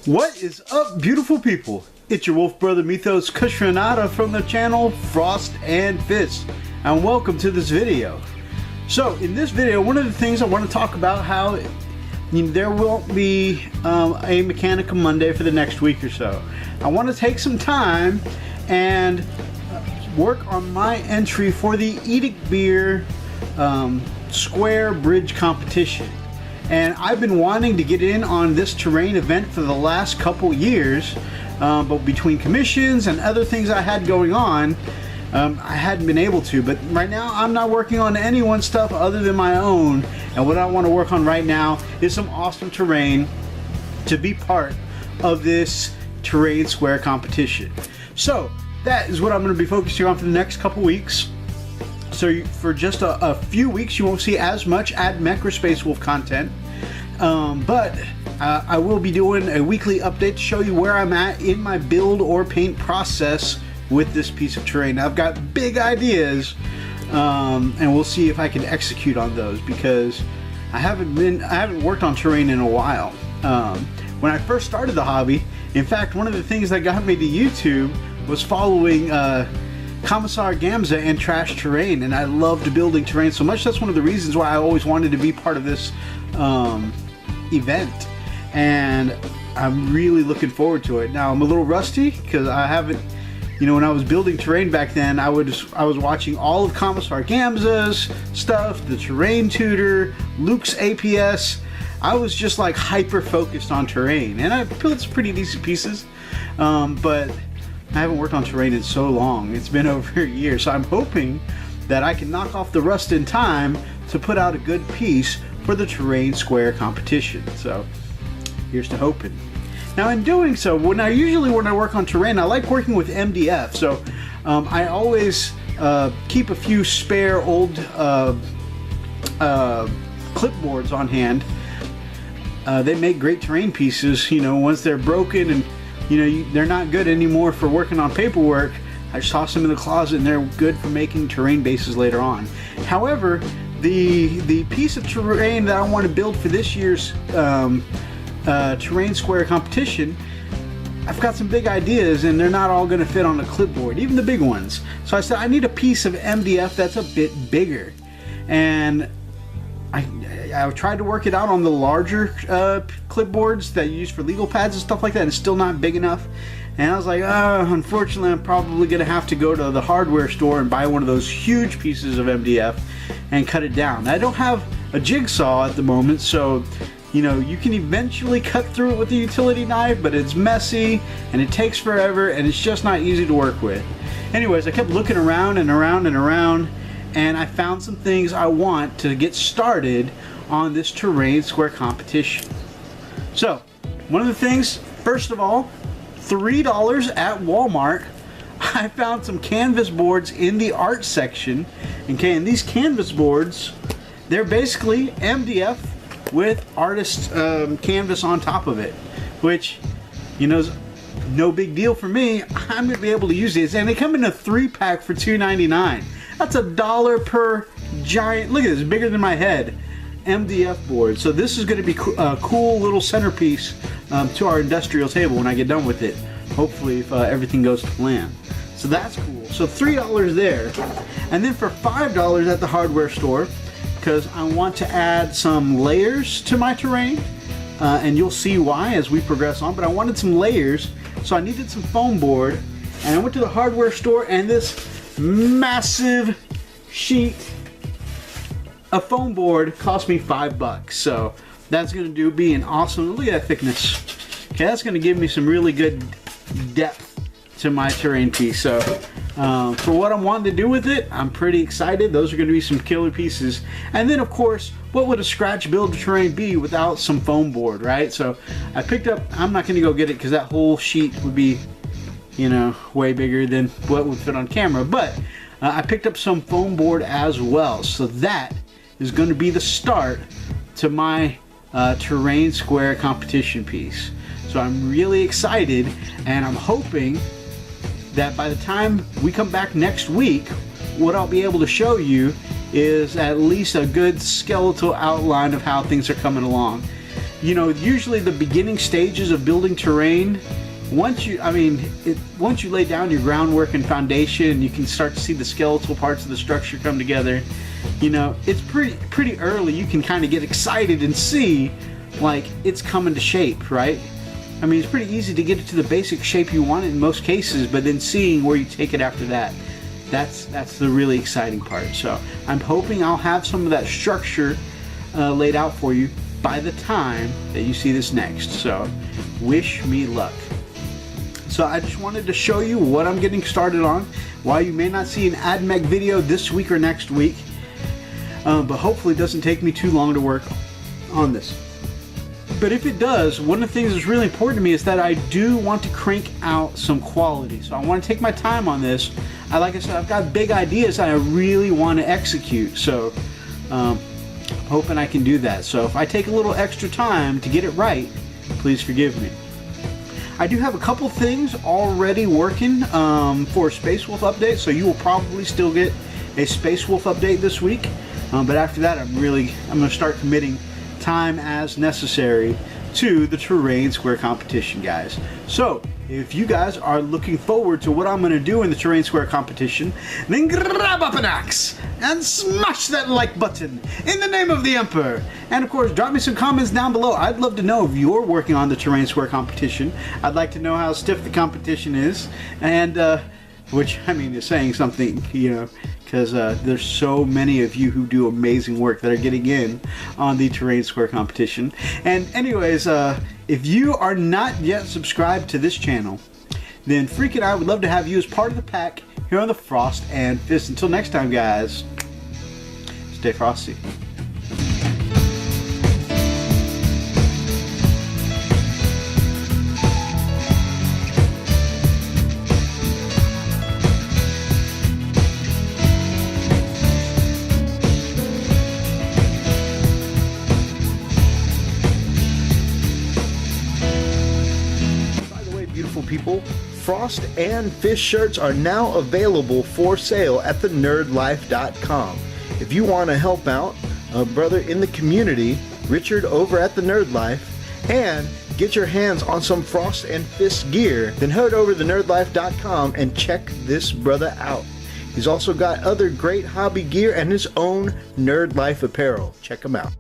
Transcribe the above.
What is up, beautiful people? It's your Wolfbrother Methos Cushionata from the channel Frost and Fist, and welcome to this video. So in this video, one of the things I want to talk about how there won't be a Mechanica Monday for the next week or so. I want to take some time and work on my entry for the IDICBeer Square Bridge Competition. And I've been wanting to get in on this terrain event for the last couple years, but between commissions and other things I had going on, I hadn't been able to. But right now I'm not working on anyone's stuff other than my own, and what I want to work on right now is some awesome terrain to be part of this terrain square competition. So that is what I'm going to be focusing on for the next couple weeks. So for just a few weeks you won't see as much AdMech or Space Wolf content, but I will be doing a weekly update to show you where I'm at in my build or paint process with this piece of terrain. I've got big ideas, and we'll see if I can execute on those, because I haven't worked on terrain in a while. When I first started the hobby, in fact, one of the things that got me to YouTube was following Commissar Gamza and Trash Terrain, and I loved building terrain so much. That's one of the reasons why I always wanted to be part of this event, and I'm really looking forward to it. Now I'm a little rusty because I haven't, when I was building terrain back then, I was watching all of Commissar Gamza's stuff, the Terrain Tutor, Luke's APS. I was just like hyper focused on terrain, and I built some pretty decent pieces, but I haven't worked on terrain in so long. It's been over a year, so I'm hoping that I can knock off the rust in time to put out a good piece for the terrain square competition. So here's to hoping. Now in doing so, when I work on terrain, I like working with MDF. So I always keep a few spare old clipboards on hand. They make great terrain pieces, once they're broken and they're not good anymore for working on paperwork. I just toss them in the closet and they're good for making terrain bases later on. However, the piece of terrain that I want to build for this year's terrain square competition, I've got some big ideas and they're not all going to fit on a clipboard, even the big ones. So I said I need a piece of MDF that's a bit bigger, and I tried to work it out on the larger clipboards that you use for legal pads and stuff like that, and it's still not big enough. And I was like, unfortunately, I'm probably going to have to go to the hardware store and buy one of those huge pieces of MDF and cut it down. I don't have a jigsaw at the moment, so you can eventually cut through it with a utility knife, but it's messy and it takes forever and it's just not easy to work with. Anyways, I kept looking around and around and around, and I found some things I want to get started on this terrain square competition. So one of the things, first of all, $3 at Walmart, I found some canvas boards in the art section. Okay, and these canvas boards, they're basically MDF with artist canvas on top of it, which is no big deal for me. I'm gonna be able to use these, and they come in a 3-pack for $2.99. That's $1 per giant, look at this, bigger than my head, MDF board. So this is going to be a cool little centerpiece to our industrial table when I get done with it, hopefully, if everything goes to plan. So that's cool. So $3 there, and then for $5 at the hardware store, because I want to add some layers to my terrain, and you'll see why as we progress on, but I wanted some layers, so I needed some foam board, and I went to the hardware store, and this massive sheet of foam board cost me $5. So that's going to be an awesome, look at that thickness. Okay, that's going to give me some really good depth to my terrain piece. So for what I'm wanting to do with it, I'm pretty excited. Those are going to be some killer pieces. And then of course, what would a scratch build terrain be without some foam board, right? So I picked up, I'm not going to go get it because that whole sheet would be way bigger than what would fit on camera, but I picked up some foam board as well. So that is going to be the start to my terrain square competition piece. So I'm really excited, and I'm hoping that by the time we come back next week, what I'll be able to show you is at least a good skeletal outline of how things are coming along. you know, usually the beginning stages of building terrain, once you lay down your groundwork and foundation, you can start to see the skeletal parts of the structure come together. You know, it's pretty early. You can kind of get excited and see like it's coming to shape, right? I mean, it's pretty easy to get it to the basic shape you want it in most cases, but then seeing where you take it after that, that's the really exciting part. So I'm hoping I'll have some of that structure laid out for you by the time that you see this next. So wish me luck. So I just wanted to show you what I'm getting started on. While you may not see an AdMech video this week or next week, but hopefully it doesn't take me too long to work on this. But if it does, one of the things that's really important to me is that I do want to crank out some quality. So I want to take my time on this. Like I said, I've got big ideas that I really want to execute. So hoping I can do that. So if I take a little extra time to get it right, please forgive me. I do have a couple things already working for a Space Wolf update, so you will probably still get a Space Wolf update this week. But after that, I'm going to start committing time as necessary to the Terrain Square competition, guys. So if you guys are looking forward to what I'm going to do in the Terrain Square competition, then grab up an axe and smash that like button in the name of the Emperor. And of course, drop me some comments down below. I'd love to know if you're working on the Terrain Square competition. I'd like to know how stiff the competition is, and which, I mean, is saying something, you know, because there's so many of you who do amazing work that are getting in on the Terrain Square competition. And anyways, if you are not yet subscribed to this channel, then freaking I would love to have you as part of the pack here on the Frost and Fist. Until next time, guys, stay frosty. People, Frost and Fist shirts are now available for sale at thenerdlife.com. If you want to help out a brother in the community, Richard over at the Nerd Life, and get your hands on some Frost and Fist gear, then head over to thenerdlife.com and check this brother out. He's also got other great hobby gear and his own Nerd Life apparel. Check him out.